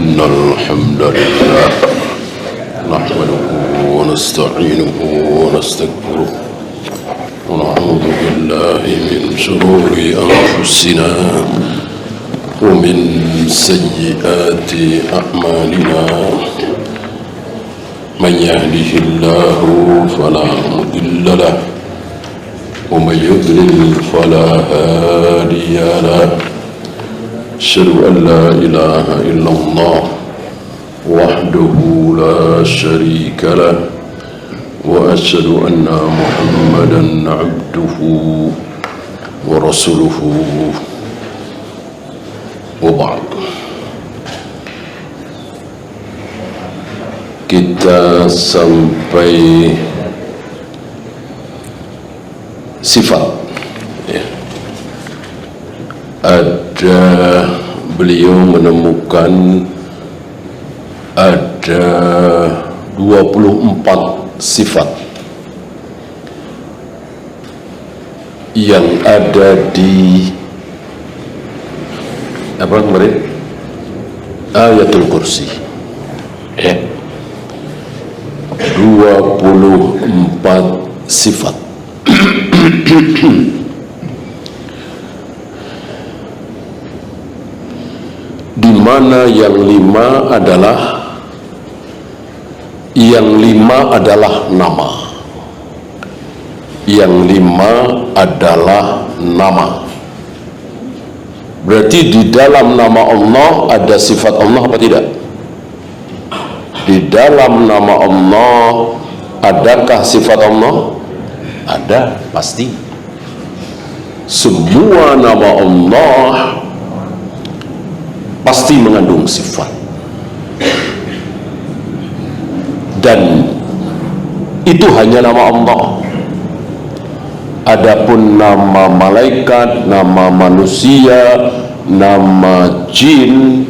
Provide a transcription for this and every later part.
إن الحمد لله نحمده ونستعينه ونستغفره ونعوذ بالله من شرور أنفسنا ومن سيئات أعمالنا من يهده الله فلا مضل له ومن يضلل فلا هادي له أشهد أن لا إله إلا الله وحده لا شريك له وأشهد أن محمدا عبده ورسوله وبعد. Kita sampai sifat ya. Ada beliau menemukan ada 24 sifat yang ada di apa kemarin Ayatul Kursi ya. 24 sifat di mana yang lima adalah nama. Yang lima adalah nama. Berarti di dalam nama Allah ada sifat Allah apa tidak? Di dalam nama Allah adakah sifat Allah? Ada, pasti. Semua nama Allah pasti mengandung sifat, dan itu hanya nama Allah. Adapun nama malaikat, nama manusia, nama jin,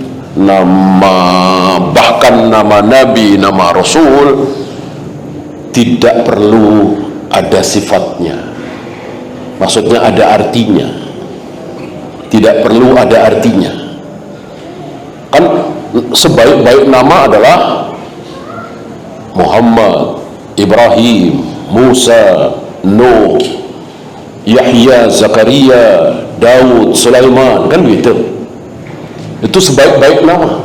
bahkan nama nabi, nama rasul, tidak perlu ada sifatnya. Maksudnya ada artinya. Tidak perlu ada artinya. Kan sebaik-baik nama adalah Muhammad, Ibrahim, Musa, Nuh, Yahya, Zakaria, Daud, Sulaiman, kan begitu. Itu sebaik-baik nama.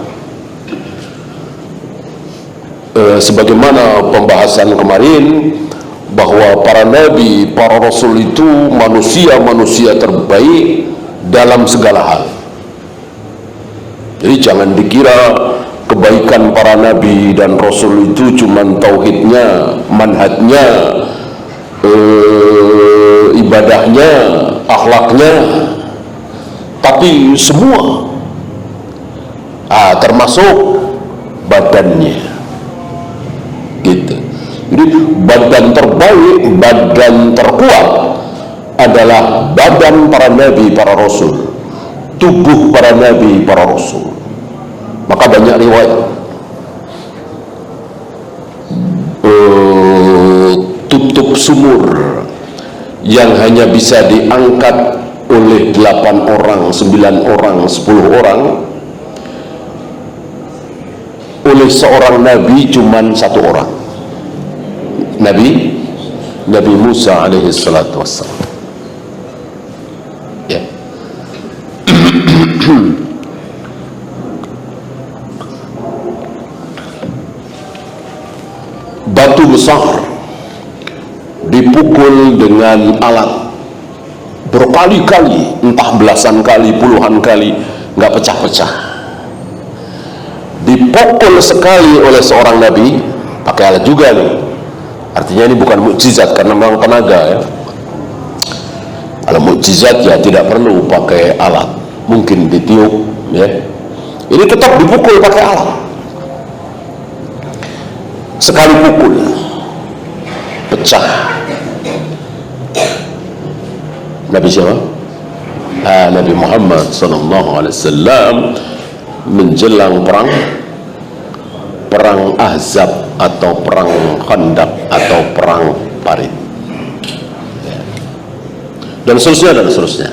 Sebagaimana pembahasan kemarin bahwa para nabi, para rasul itu manusia-manusia terbaik dalam segala hal. Jadi jangan dikira kebaikan para nabi dan rasul itu cuma tauhidnya, manhajnya, ibadahnya, akhlaknya, tapi semua, termasuk badannya, gitu. Jadi badan terbaik, badan terkuat adalah badan para nabi, para rasul, tubuh para nabi, para rasul. Maka banyak riwayat tutup sumur yang hanya bisa diangkat oleh 8 orang, 9 orang, 10 orang, oleh seorang nabi cuman 1 orang, Nabi Musa alaihi salatu wassalam ya. Batu besar dipukul dengan alat berkali-kali, entah belasan kali, puluhan kali, nggak pecah-pecah. Dipukul sekali oleh seorang nabi pakai alat juga nih. Artinya ini bukan mukjizat karena memang tenaga ya. Kalau mukjizat ya tidak perlu pakai alat, mungkin ditiup ya. Ini tetap dipukul pakai alat. Sekali pukul pecah. Nabi siapa? Nabi Muhammad sallallahu alaihi wasallam menjelang perang Ahzab atau perang Khandaq atau perang Parit dan seterusnya.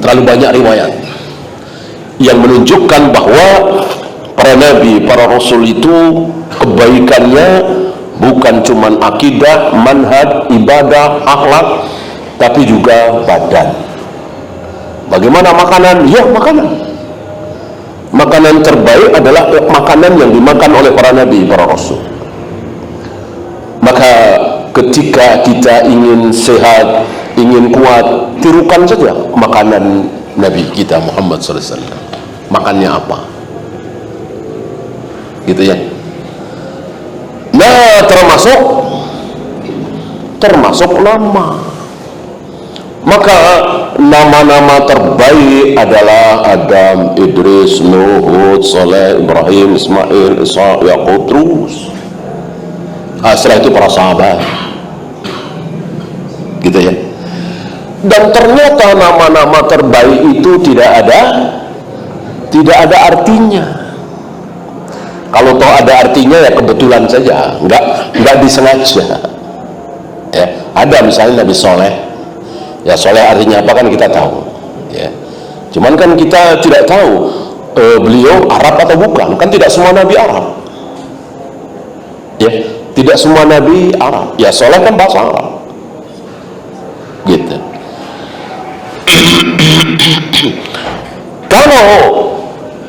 Terlalu banyak riwayat. yang menunjukkan bahwa para nabi, para rasul itu kebaikannya bukan cuman akidah, manhaj, ibadah, akhlak, tapi juga badan. Bagaimana makanan? Ya, makanan terbaik adalah makanan yang dimakan oleh para nabi, para rasul. Maka ketika kita ingin sehat, ingin kuat, tirukan saja makanan nabi kita Muhammad SAW. Makannya apa? Gitu ya. Nah, termasuk nama. Maka nama-nama terbaik adalah Adam, Idris, Nuh, Hud, Saleh, Ibrahim, Ismail, Ishaq, Yaqub, terus. Setelah itu para sahabat. Gitu ya. Dan ternyata nama-nama terbaik itu tidak ada artinya. Kalau toh ada artinya ya kebetulan saja, enggak disengaja. Ya, ada misalnya Nabi Soleh. Ya, Soleh artinya apa kan kita tahu. Ya. Cuman kan kita tidak tahu beliau Arab atau bukan. Kan tidak semua Nabi Arab. Ya, tidak semua Nabi Arab. Ya, Soleh kan bahasa Arab. Gitu. Kalau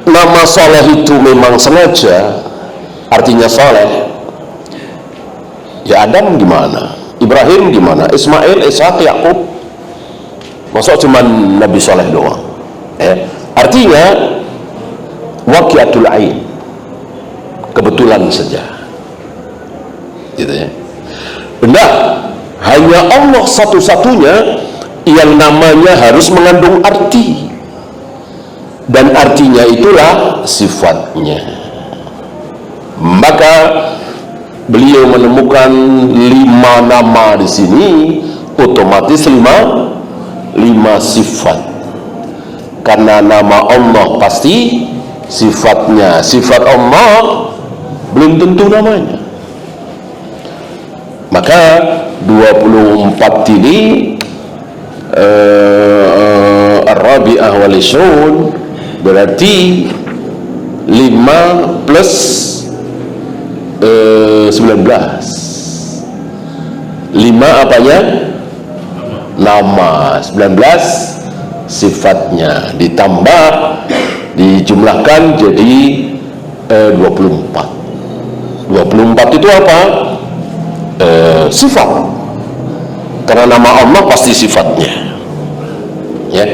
nama Soleh itu memang sengaja, artinya Soleh, ya Adam gimana? Ibrahim gimana? Ismail, Ishaq, Yaqub, masa cuma Nabi Soleh doang? Artinya waqiatul ain, kebetulan saja, gitu ya. Nah, hanya Allah satu-satunya yang namanya harus mengandung arti, dan artinya itulah sifatnya. Maka beliau menemukan 5 nama di sini, otomatis 5 sifat. Karena nama Allah pasti sifatnya, sifat Allah belum tentu namanya. Maka 24 ini Ar-Rabi'ah wal Ishrun berarti 5 plus 19. 5 apanya? Nama. 19 sifatnya, ditambah dijumlahkan jadi 24. 24 itu apa? Sifat. Karena nama Allah pasti sifatnya. Ya.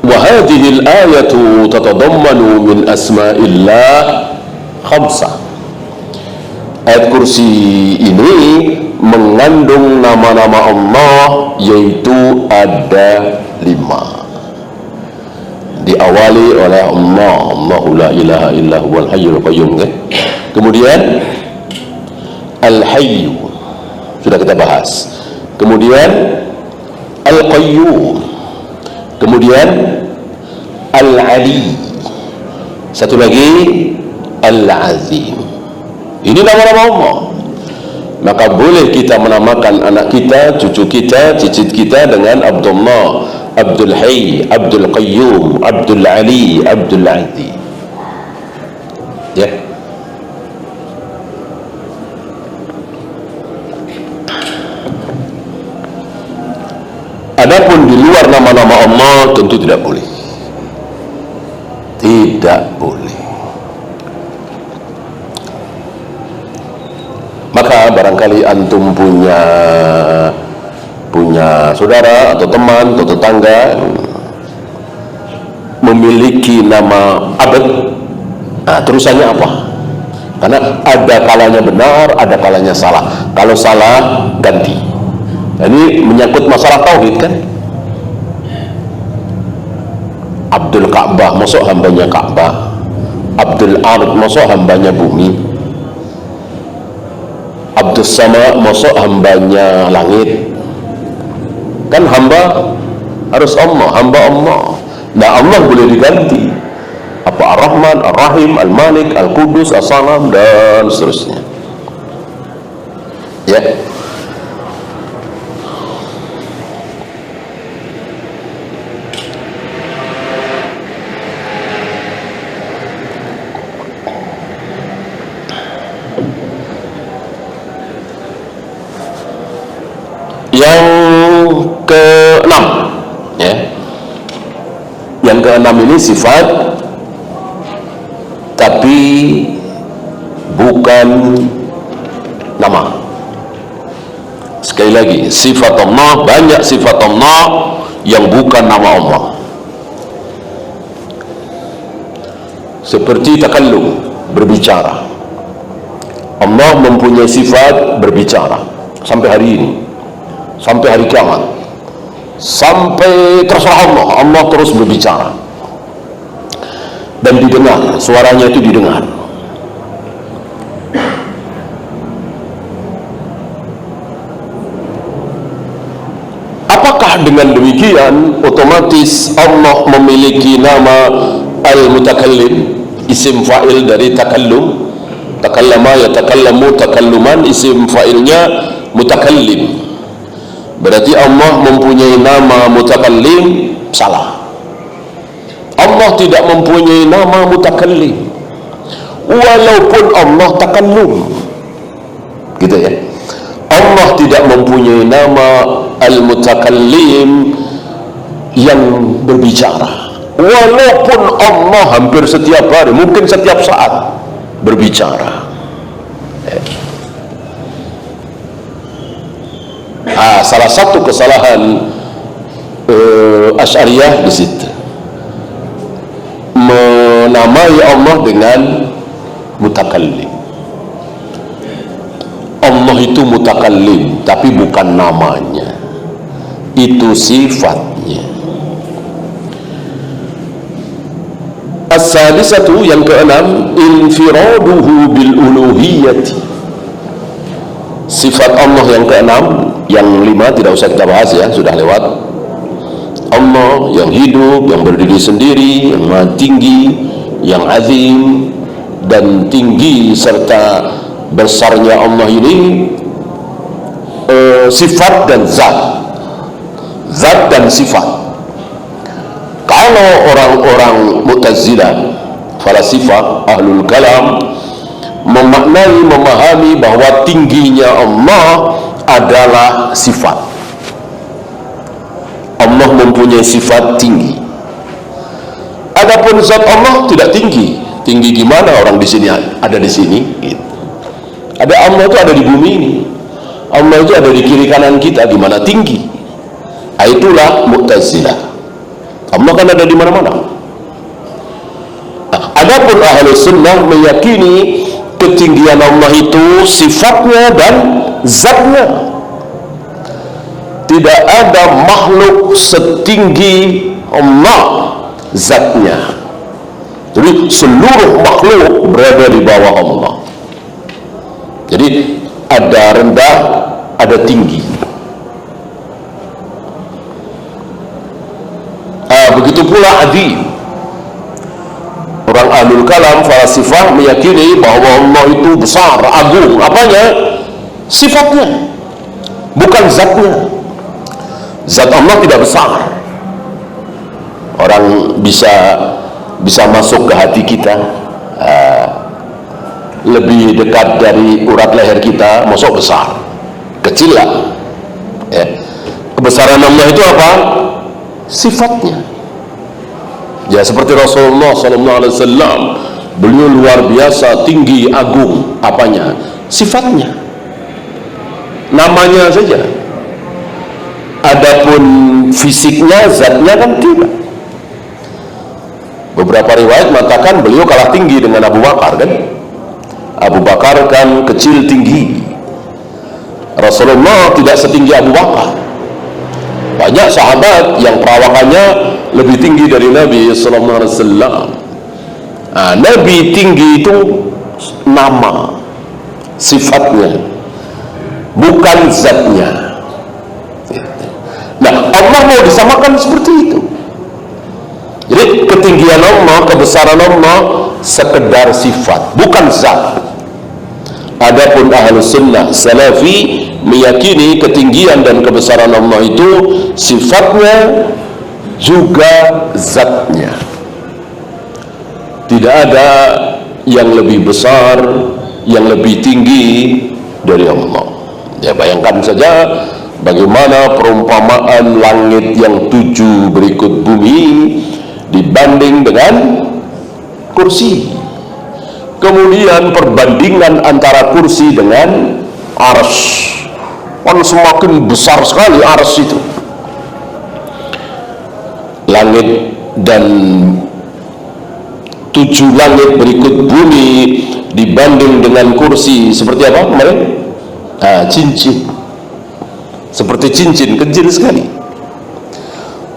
Wa hadhihi al-ayatu tatadammanu min asma'illah khamsah. Ayat kursi ini mengandung nama-nama Allah, yaitu ada 5. Diawali oleh Allah, Allahu la ilaha illa huwal hayyul qayyum. Kemudian Al-Hayyu, sudah kita bahas. Kemudian Al-Qayyum, kemudian Al-Ali, satu lagi Al-Azim. Ini nama-nama Allah. Maka boleh kita menamakan anak kita, cucu kita, cicit kita dengan Abdullah, Abdul Hayy, Abdul Qayyum, Abdul Ali, Abdul Azim. Ya. Adapun di luar nama-nama Allah tentu tidak boleh. Tidak boleh. Maka barangkali antum punya saudara atau teman atau tetangga memiliki nama Abed, nah terusannya apa? Karena ada kalanya benar, ada kalanya salah. Kalau salah ganti. Ini menyangkut masalah tauhid kan? Abdul Ka'bah, masuk hambanya Ka'bah. Abdul Ard, masuk hambanya bumi. Abdul Sama, masuk hambanya langit. Kan hamba harus Allah, hamba Allah. Nah, Allah boleh diganti. Apa Ar-Rahman, Ar-Rahim, Al-Malik, Al-Qudus, As-Salam, dan seterusnya. Ya. keenam ini sifat, tapi bukan nama. Sekali lagi, sifat Allah, banyak sifat Allah yang bukan nama Allah. Seperti takallum, berbicara. Allah mempunyai sifat berbicara sampai hari ini, sampai hari kiamat, sampai terserah Allah, Allah terus berbicara dan didengar, suaranya itu didengar. Apakah dengan demikian otomatis Allah memiliki nama Al-Mutakallim, isim fa'il dari takallum? Takallama yatakallamu takalluman, isim fa'ilnya mutakallim. Berarti Allah mempunyai nama mutakallim? Salah. Allah tidak mempunyai nama mutakallim walaupun Allah takallum, gitu ya. Allah tidak mempunyai nama al-mutakallim yang berbicara walaupun Allah hampir setiap hari, mungkin setiap saat berbicara. Salah satu kesalahan Asy'ariyah di situ, menamai Allah dengan mutakallim. Allah itu mutakallim, tapi bukan namanya, itu sifatnya. As-sadisatu, yang keenam, infiraduhu bil uluhiyyati. Sifat Allah yang keenam, yang lima tidak usah kita bahas ya, sudah lewat. Allah yang hidup, yang berdiri sendiri, yang maha tinggi, yang azim dan tinggi serta besarnya Allah ini sifat dan zat, zat dan sifat. Kalau orang-orang Mu'tazilah, falasifah, ahlul kalam, memaknai, memahami bahwa tingginya Allah adalah sifat. Allah mempunyai sifat tinggi. Adapun zat Allah tidak tinggi. Tinggi gimana orang di sini ada di sini? Gitu. Ada Allah itu ada di bumi ini. Allah itu ada di kiri kanan kita. Di mana tinggi? Itulah Mu'tazilah. Allah kan ada di mana-mana. Adapun ahli sunnah meyakini ketinggian Allah itu sifatnya dan zatnya. Tidak ada makhluk setinggi Allah zatnya. Jadi seluruh makhluk berada di bawah Allah. Jadi ada rendah, ada tinggi. Begitu pula azim. Orang ahlul kalam, falasifah meyakini bahwa Allah itu besar, agung. Apanya? Sifatnya, bukan zatnya. Zat Allah tidak besar. Orang bisa masuk ke hati kita, lebih dekat dari urat leher kita, masuk besar, kecil lah. Ya. Kebesaran Allah itu apa? Sifatnya. Ya, seperti Rasulullah SAW, beliau luar biasa, tinggi, agung. Apanya? Sifatnya. Namanya saja. Adapun fisiknya, zatnya kan tidak. Beberapa riwayat mengatakan beliau kalah tinggi dengan Abu Bakar kan. Abu Bakar kan kecil tinggi. Rasulullah tidak setinggi Abu Bakar. Banyak sahabat yang perawakannya lebih tinggi dari Nabi sallallahu alaihi wasallam. Nabi tinggi itu nama, sifatnya, bukan zatnya. Nah, Allah mau disamakan seperti itu. Jadi ketinggian Allah, kebesaran Allah sekedar sifat, bukan zat. Adapun ahlus sunnah salafi meyakini ketinggian dan kebesaran Allah itu sifatnya juga zatnya. Tidak ada yang lebih besar, yang lebih tinggi dari Allah. Ya, bayangkan saja bagaimana perumpamaan langit yang 7 berikut bumi dibanding dengan kursi. Kemudian perbandingan antara kursi dengan arsy, kan semakin besar sekali arsy itu. Langit dan 7 langit berikut bumi dibanding dengan kursi seperti apa kemarin? Cincin. Seperti cincin, kecil sekali.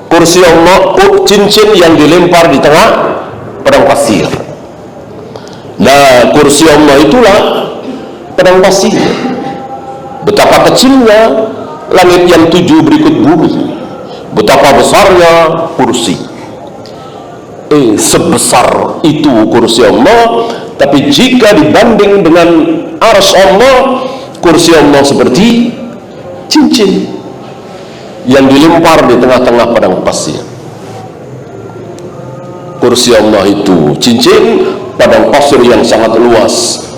Kursi Allah, cincin yang dilempar di tengah padang pasir. Nah, kursi Allah itulah padang pasir. Betapa kecilnya langit yang 7 berikut bumi, betapa besarnya kursi. Sebesar itu kursi Allah, tapi jika dibanding dengan arsy Allah, kursi Allah seperti cincin yang dilempar di tengah-tengah padang pasir. Kursi Allah itu cincin, padang pasir yang sangat luas,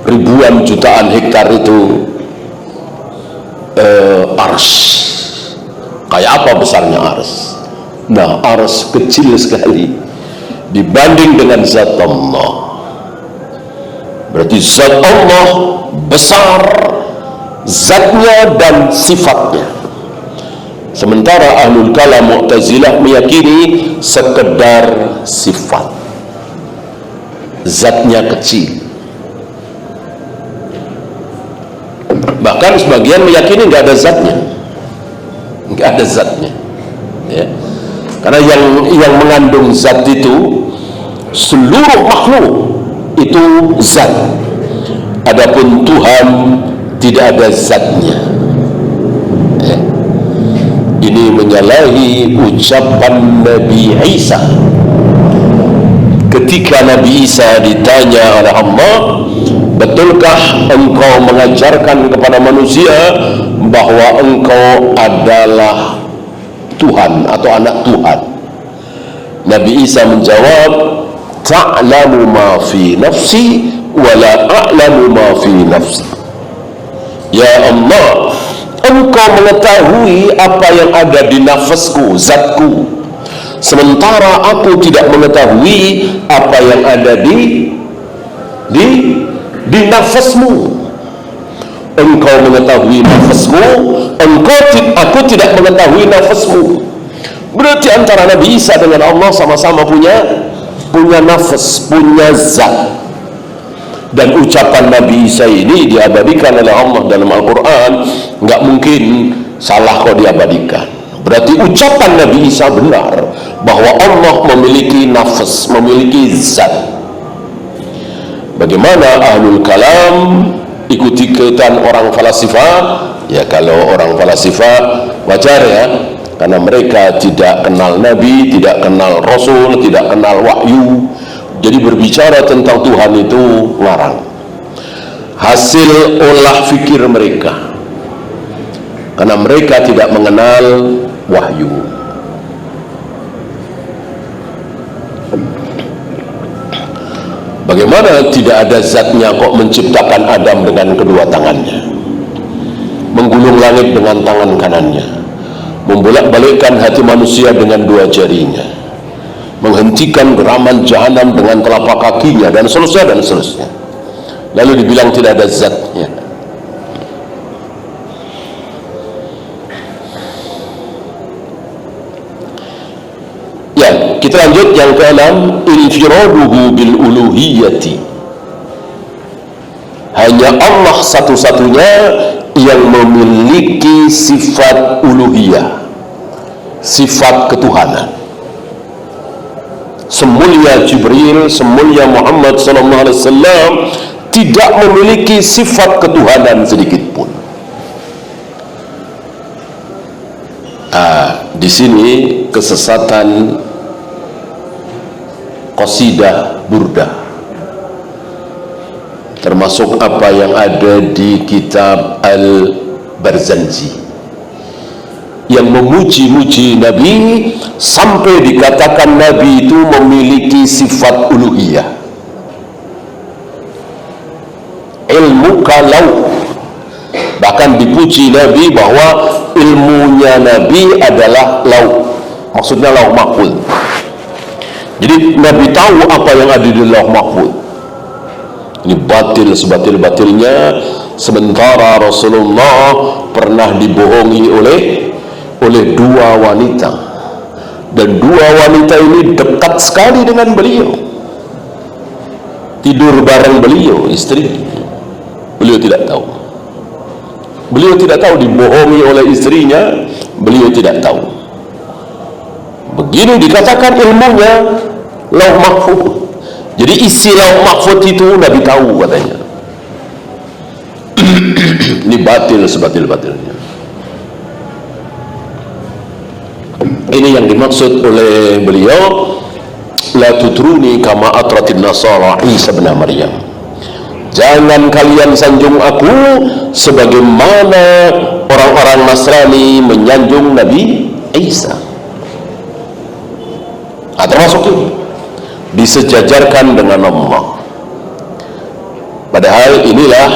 ribuan jutaan hektar itu arsy. Kayak apa besarnya arsy? Nah, arsy kecil sekali dibanding dengan zat Allah. Berarti zat Allah besar, zatnya dan sifatnya. Sementara Ahlul Kalam Mu'tazilah meyakini sekedar sifat, zatnya kecil. Bahkan sebagian meyakini nggak ada zatnya, nggak ada zatnya, ya. Karena yang mengandung zat itu seluruh makhluk itu zat. Adapun Tuhan tidak ada zatnya. Ya. Ini menyalahi ucapan Nabi Isa ketika Nabi Isa ditanya oleh Allah, betulkah engkau mengajarkan kepada manusia bahwa engkau adalah Tuhan atau anak Tuhan? Nabi Isa menjawab, ta'lamu ma fi nafsi wa la a'lamu ma fi nafsi. Ya Allah, engkau mengetahui apa yang ada di nafasku, zatku, sementara aku tidak mengetahui apa yang ada di nafasmu. Engkau mengetahui nafasmu, aku tidak mengetahui nafasmu. Berarti antara Nabi Isa dengan Allah sama-sama punya nafas, punya zat. Dan ucapan Nabi Isa ini diabadikan oleh Allah dalam Al-Quran, nggak mungkin salah kalau diabadikan. Berarti ucapan Nabi Isa benar, bahwa Allah memiliki nafas, memiliki zat. Bagaimana Ahlul Kalam ikut-ikutan orang falasifah? Ya, kalau orang falasifah wajar ya, karena mereka tidak kenal Nabi, tidak kenal Rasul, tidak kenal wahyu. Jadi berbicara tentang Tuhan itu ngarang, hasil olah fikir mereka, karena mereka tidak mengenal wahyu. Bagaimana tidak ada zatnya kok menciptakan Adam dengan kedua tangannya, menggulung langit dengan tangan kanannya, membolak-balikkan hati manusia dengan 2 jarinya, menghentikan geraman jahanam dengan telapak kakinya, dan seterusnya dan seterusnya. Lalu dibilang tidak ada zatnya. Ya, kita lanjut yang ke-6, infiraduhu bil uluhiyati. Hanya Allah satu-satunya yang memiliki sifat uluhiyah, sifat ketuhanan. Semulia Jibril, semulia Muhammad SAW tidak memiliki sifat ketuhanan sedikit pun. Di sini kesesatan qasidah Burdah, termasuk apa yang ada di kitab Al-Barzanji, yang memuji-muji Nabi sampai dikatakan Nabi itu memiliki sifat uluhiyah. Ilmu kalau, bahkan dipuji Nabi bahwa ilmunya Nabi adalah lauh, maksudnya lauh mahfuz. Jadi Nabi tahu apa yang ada di Lauh Mahfuz. Ini batil sebatil-batilnya. Sementara Rasulullah pernah dibohongi oleh dua wanita, dan dua wanita ini dekat sekali dengan beliau, tidur bareng beliau, istri. Beliau tidak tahu. Beliau tidak tahu dibohongi oleh istrinya. Beliau tidak tahu. Begini dikatakan ilmunya Lauh Mahfuz. Jadi isi Lauh Mahfuz itu Nabi tahu katanya. Ini batil sebatil-batilnya. Ini yang dimaksud oleh beliau, la tutruni kama atratin nasara Isa bin Maryam. Jangan kalian sanjung aku sebagaimana orang-orang Nasrani menyanjung Nabi Isa. Termasuk ini disejajarkan dengan Allah. Padahal inilah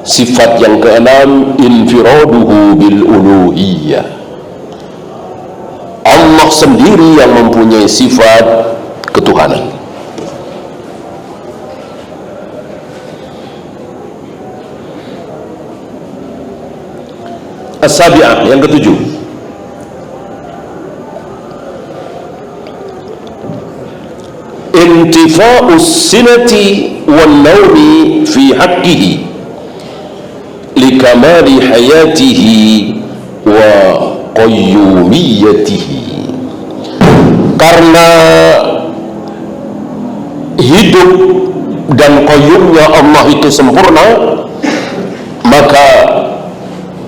sifat yang keenam, infiraduhu bil uluhiyah. Allah sendiri yang mempunyai sifat ketuhanan. As-sabi'ah, yang ketujuh, intifa'us sinati wal nawmi fi haqqihi likamali hayatihi wa qayyumiyatihi. Karena hidup dan qayyumnya Allah itu sempurna, maka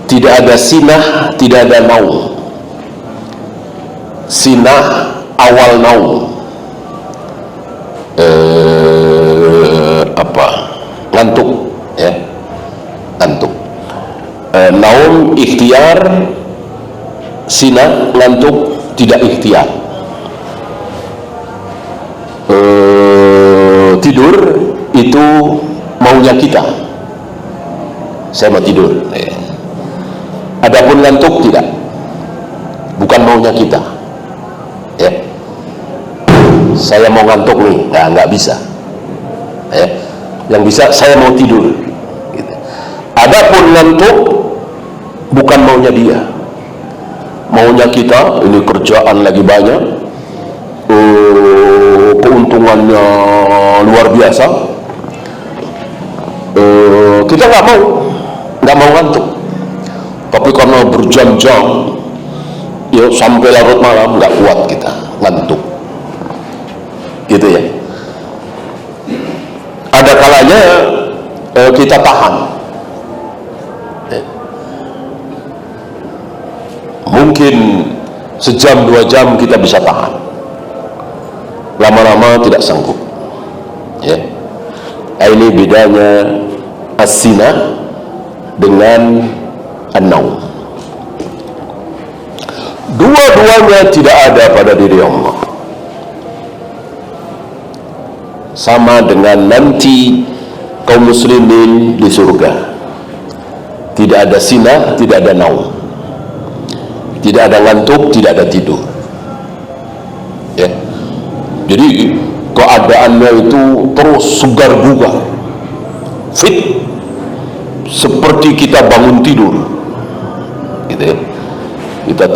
tidak ada sinah, tidak ada naum. Sinah awal naum, ngantuk, ya, ngantuk. Naum ikhtiar, sinah ngantuk tidak ikhtiar. Tidur itu maunya kita, saya mau tidur. Adapun ngantuk tidak, bukan maunya kita, ya. Saya mau ngantuk nih, nggak bisa, ya. Yang bisa saya mau tidur, gitu. Adapun ngantuk bukan maunya dia, maunya kita. Ini kerjaan lagi banyak, keuntungannya luar biasa, kita nggak mau ngantuk. Tapi karena berjam-jam, ya sampai larut malam, nggak kuat kita, ngantuk, gitu ya. Ada kalanya kita tahan, mungkin sejam 2 jam kita bisa tahan, lama-lama tidak sanggup, ya. Ini bedanya as-sinah dengan an-naum. Dua-duanya tidak ada pada diri Allah. Sama dengan nanti kaum muslimin di surga, tidak ada sinah, tidak ada naum, tidak ada ngantuk, tidak ada tidur, ya. Jadi keadaannya itu terus segar bugar, fit, seperti kita bangun tidur, gitu ya. Kita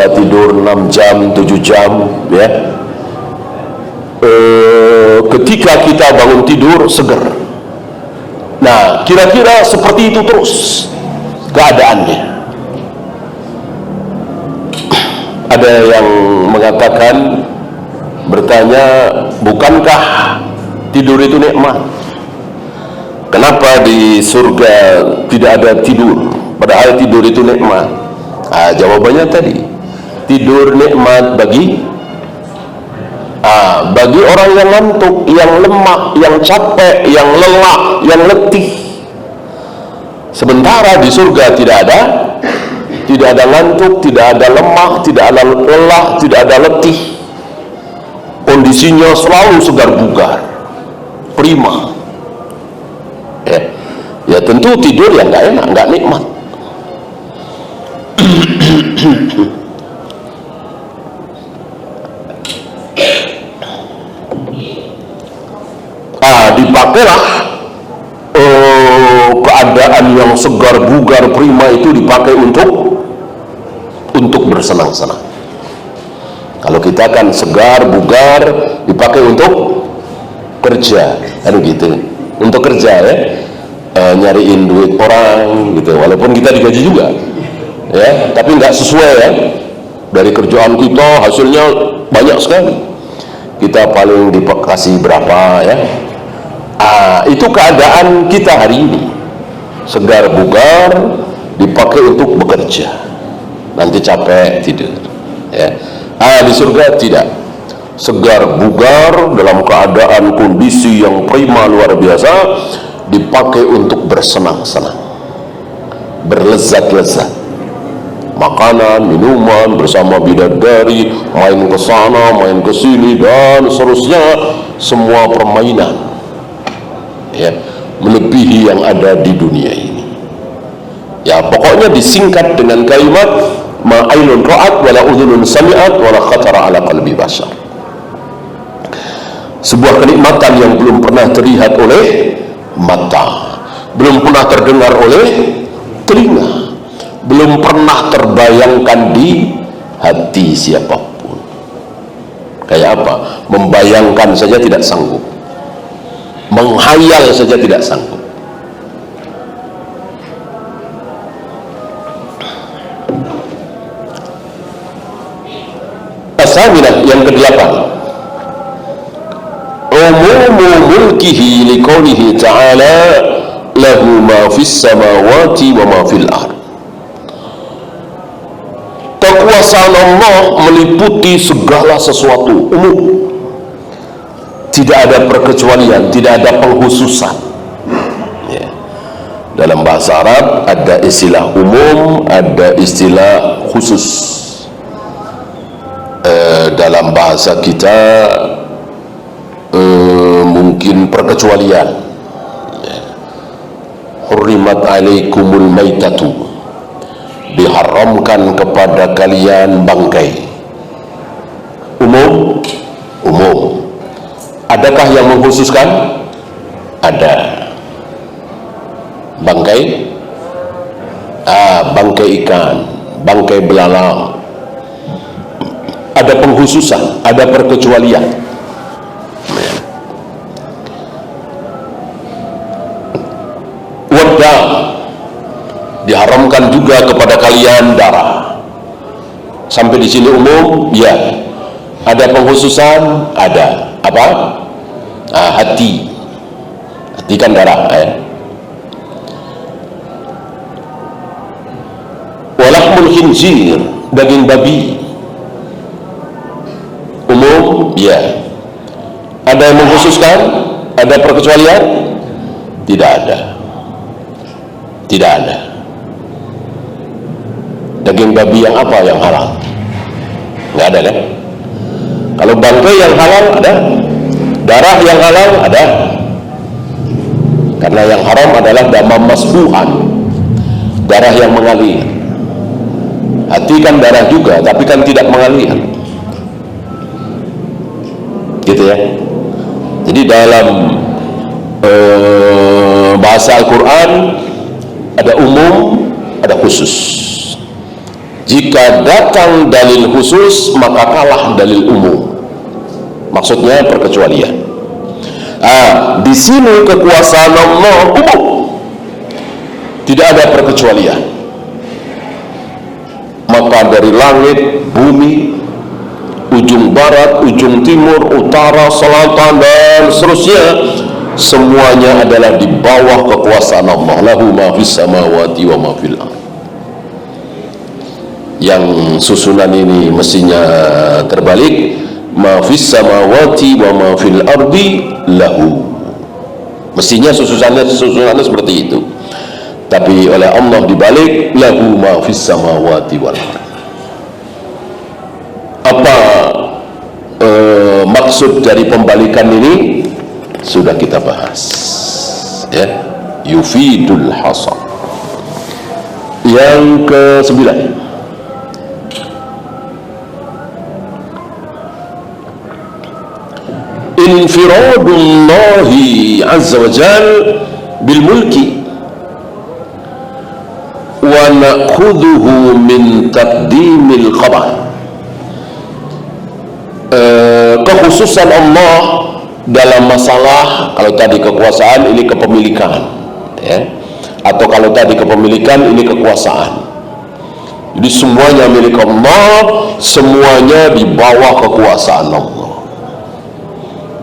tidur 6 jam, 7 jam, ya. Ketika kita bangun tidur segar. Nah, kira-kira seperti itu terus keadaannya. Ada yang mengatakan, bertanya, bukankah tidur itu nikmat? Kenapa di surga tidak ada tidur, padahal tidur itu nikmat? Jawabannya tadi, tidur nikmat bagi orang yang ngantuk, yang lemah, yang capek, yang lelah, yang letih. Sementara di surga tidak ada ngantuk, tidak ada lemah, tidak ada lelah, tidak ada letih. Kondisinya selalu segar bugar, prima. Ya tentu tidur yang nggak enak, nggak nikmat. Dipakailah keadaan yang segar bugar prima itu dipakai untuk bersenang-senang. Kalau kita kan segar bugar dipakai untuk kerja, kan gitu, untuk kerja ya, nyariin duit orang gitu, walaupun kita digaji juga ya, tapi nggak sesuai ya, dari kerjaan kita hasilnya banyak sekali, kita paling dikasih berapa ya. Itu keadaan kita hari ini, segar bugar dipakai untuk bekerja, nanti capek tidur ya. Di surga tidak, segar bugar dalam keadaan kondisi yang prima luar biasa, dipakai untuk bersenang-senang, berlezat-lezat, makanan, minuman bersama bidadari, main ke sana, main ke sini dan seterusnya, semua permainan ya, melebihi yang ada di dunia ini ya. Pokoknya disingkat dengan kalimat ma ainun ra'at wala udhunun sami'at wala khatara ala qalbi bashar. Sebuah kenikmatan yang belum pernah terlihat oleh mata, belum pernah terdengar oleh telinga, belum pernah terbayangkan di hati siapapun. Kayak apa? Membayangkan saja tidak sanggup, menghayal saja tidak sanggup. As-saminah, yang kedelapan, umumu mulkihi liqaulihi ta'ala lahu ma fis samawati wa ma fil ard. Kekuasaan Allah meliputi segala sesuatu, umum, tidak ada perkecualian, tidak ada pengkhususan ya. Dalam bahasa Arab ada istilah umum, ada istilah khusus. Dalam bahasa kita mungkin perkecualian ya. Hurrimat alaikumul maitatu, diharamkan kepada kalian bangkai. Umum, umum. Adakah yang mengkhususkan? Ada. Bangkai, bangkai ikan, bangkai belalang, ada pengkhususan, ada perkecualian. Wadam, diharamkan juga kepada kalian darah. Sampai di sini umum, ya. Ada pengkhususan, ada. Apa? Hati. Hati kan darah ya. Walahmul khinzir, daging babi. Umum, ya. Ada yang mengkhususkan? Ada perkecualian? Tidak ada. Tidak ada. Daging babi yang apa yang halal? Nggak ada kan? Kalau bangkai yang halal ada, darah yang halal ada. Karena yang haram adalah damam masbuhan, darah yang mengalir. Hati kan darah juga, tapi kan tidak mengalir. Gitu ya. Jadi dalam bahasa Al-Quran ada umum, ada khusus. Jika datang dalil khusus, maka kalah dalil umum. Maksudnya perkecualian. Di sini kekuasaan Allah umum, tidak ada perkecualian. Maka dari langit, bumi, ujung barat, ujung timur, utara, selatan dan seterusnya, semuanya adalah di bawah kekuasaan Allah. Lahu ma fis samawati wa ma fil ard. Yang susunan ini mestinya terbalik, ma fis samawati wa ma fil ardi lahu. Mestinya susunannya seperti itu, tapi oleh Allah dibalik, lahu ma fis samawati wal ard. Apa maksud dari pembalikan ini sudah kita bahas ya. Yufidul hasad. Yang ke-9, infiradullahi azza wa jal bil mulki wa na'khudhuhu min taqdimil khabar. Kekhususan Allah dalam masalah, kalau tadi kekuasaan ini kepemilikan, ya, atau kalau tadi kepemilikan ini kekuasaan. Jadi semuanya milik Allah, semuanya di bawah kekuasaan Allah.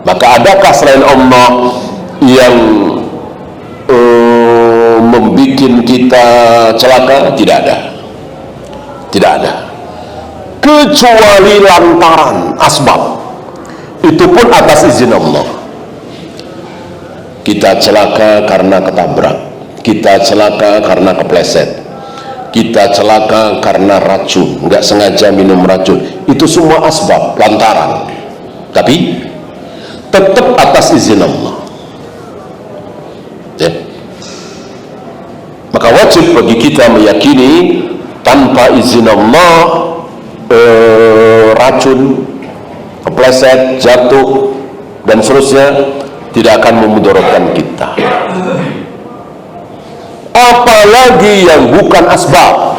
Maka adakah selain Allah yang membuat kita celaka? Tidak ada. Tidak ada. Kecuali lantaran asbab. Itu pun atas izin Allah. Kita celaka karena ketabrak, kita celaka karena kepleset, kita celaka karena racun, nggak sengaja minum racun. Itu semua asbab, lantaran. Tapi tetap atas izin Allah, ya. Maka wajib bagi kita meyakini tanpa izin Allah racun, kepleset, jatuh dan seterusnya tidak akan memudaratkan kita. Apalagi yang bukan asbab.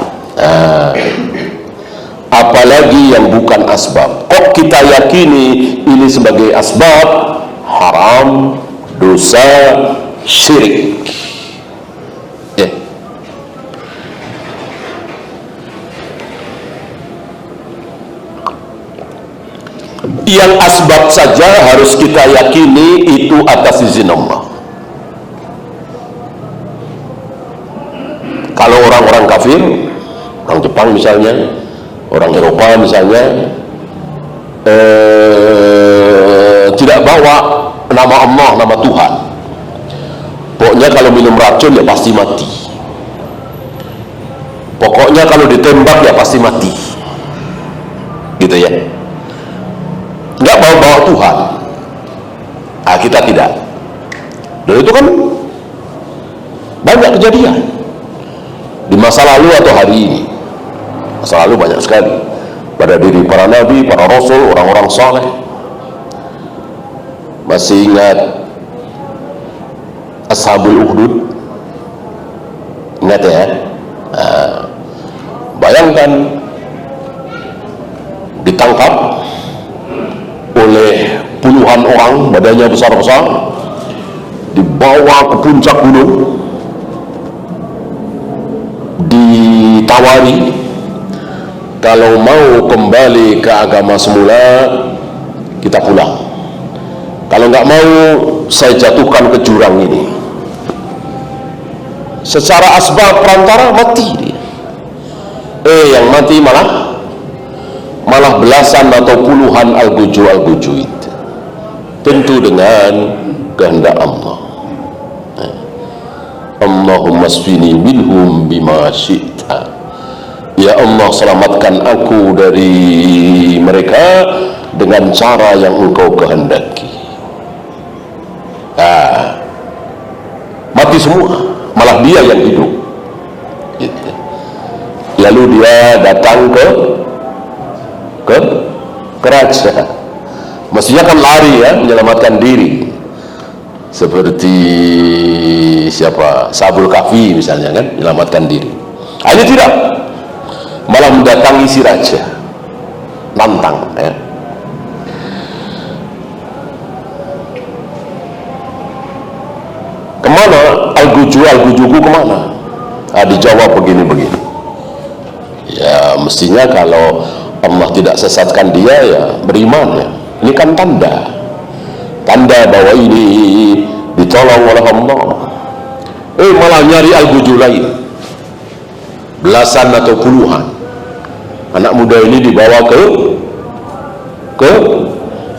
Apalagi yang bukan asbab. Kok kita yakini ini sebagai asbab? Haram, dosa, syirik. Ya. Yang asbab saja harus kita yakini itu atas izin Allah. Kalau orang-orang kafir, orang Jepang misalnya, orang Eropa misalnya, tidak bawa nama Allah, nama Tuhan. Pokoknya kalau minum racun ya pasti mati. Pokoknya kalau ditembak ya pasti mati. Gitu ya. Nggak bawa-bawa Tuhan. Nah, kita tidak. Dan itu kan banyak kejadian di masa lalu atau hari ini. Masa lalu banyak sekali pada diri para nabi, para rasul, orang-orang saleh. Masih ingat Ashabul Ukhdud? Ingat ya? Nah, bayangkan ditangkap oleh puluhan orang, badannya besar-besar, dibawa ke puncak gunung, ditawari kalau mau kembali ke agama semula kita pulang, kalau nggak mau saya jatuhkan ke jurang ini. Secara asbab perantara mati dia. Yang mati malah belasan atau puluhan al-guju itu, tentu dengan kehendak Allah. Allahumma asfini minhum bima syi'ta. Ya Allah, selamatkan aku dari mereka dengan cara yang engkau kehendaki. Mati semua, malah dia yang hidup. Lalu dia datang ke raja. Mestinya kan lari ya, menyelamatkan diri. Seperti siapa? Sabul Kahfi misalnya kan, menyelamatkan diri. Ini tidak, malah mendatangi si raja, nantang ya. Kemana al-gujuku kemana? Dijawab begini-begini. Ya mestinya kalau Allah tidak sesatkan dia ya beriman ya. Ini kan tanda bahwa ini ditolong oleh Allah. Malah nyari al-guju lain, belasan atau puluhan anak muda ini dibawa ke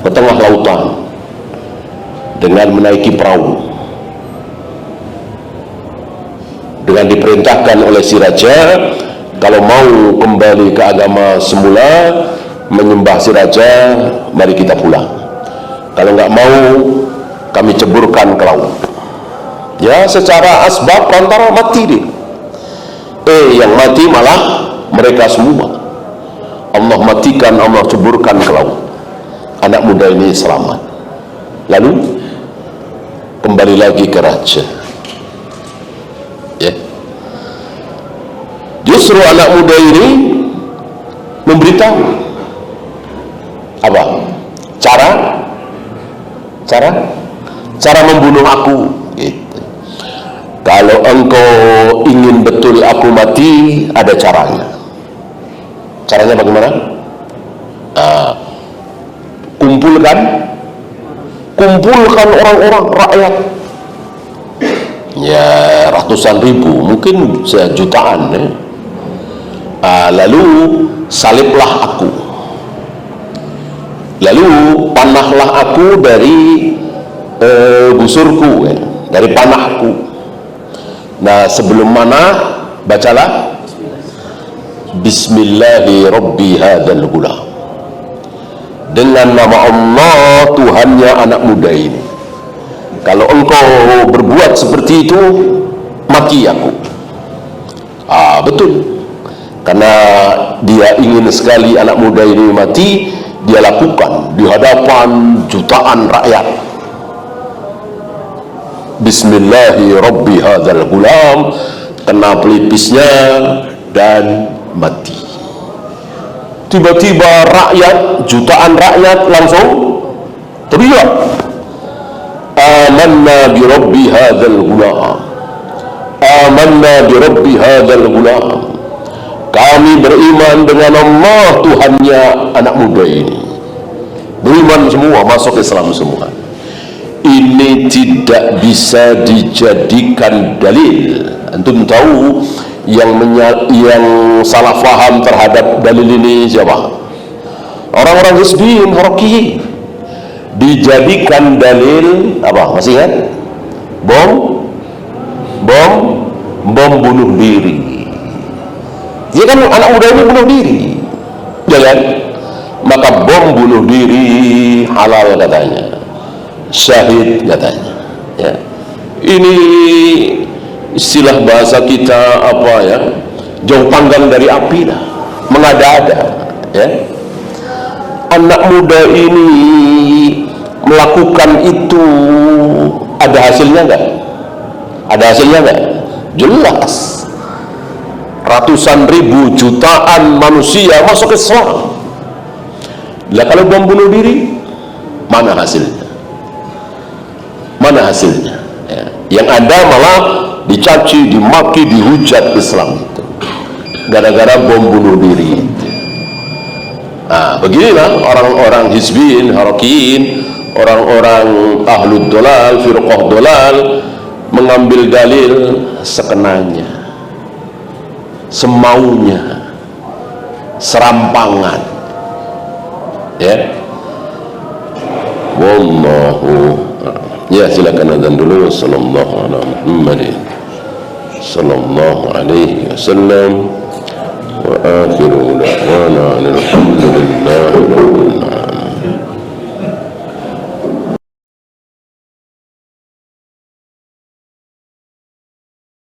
tengah lautan dengan menaiki perahu, dengan diperintahkan oleh si raja kalau mau kembali ke agama semula, menyembah si raja, mari kita pulang. Kalau nggak mau, kami ceburkan ke laut. Ya, secara asbab perantara mati dia. Yang mati malah mereka semua. Allah matikan, Allah ceburkan ke laut. Anak muda ini selamat. lalu kembali lagi ke raja. Ya. Justru anak muda ini memberitahu apa? Cara membunuh aku. Gitu. Kalau engkau ingin betul aku mati, ada caranya. Caranya bagaimana? Kumpulkan orang-orang rakyat, ya ratusan ribu, mungkin jutaan, ya. Lalu saliblah aku, lalu panahlah aku dari busurku, ya, dari panahku. Nah, sebelum manah bacalah Bismillahi Rabbi hadal gulam, dengan nama Allah Tuhannya anak muda ini. Kalau engkau berbuat seperti itu, mati aku. Betul, karena dia ingin sekali anak muda ini mati. Dia lakukan di hadapan jutaan rakyat. Bismillahi Rabbi hadzal gulam, kena pelipisnya dan mati. Tiba-tiba rakyat, jutaan rakyat langsung teriak, amanna bi Rabbi hadzal gulam, amanna bi Rabbi hadzal gulam. Kami beriman dengan Allah Tuhannya anak muda ini. Beriman semua, masuk Islam semua. Ini tidak bisa dijadikan dalil. Antum tahu yang salah faham terhadap dalil ini siapa? Orang-orang Hizbiyin, Harokiyin. Dijadikan dalil apa? Masih ingat? Bom bunuh diri. Ya kan, anak muda ini bunuh diri, ya kan? Maka bom bunuh diri halal katanya, syahid katanya. Ya. Ini istilah bahasa kita apa ya? Jauh panggang dari api lah, mengada-ada. Ya. Anak muda ini melakukan itu, ada hasilnya nggak? Ada hasilnya nggak? Jelas. Ratusan ribu, jutaan manusia masuk Islam. Lah kalau bom bunuh diri, mana hasilnya? Mana hasilnya? Ya. Yang ada malah dicaci, dimaki, dihujat Islam itu, gara-gara bom bunuh diri itu. Beginilah orang-orang Hizbiyin, Harokiyin, orang-orang ahlud dolal, firqah dolal, mengambil dalil sekenanya, semaunya, serampangan, ya. Wallahu, ya silakan azan dulu. Sallallahu alaihi wasallam wa akhiru da'wana alhamdulillahi rabbil alamin.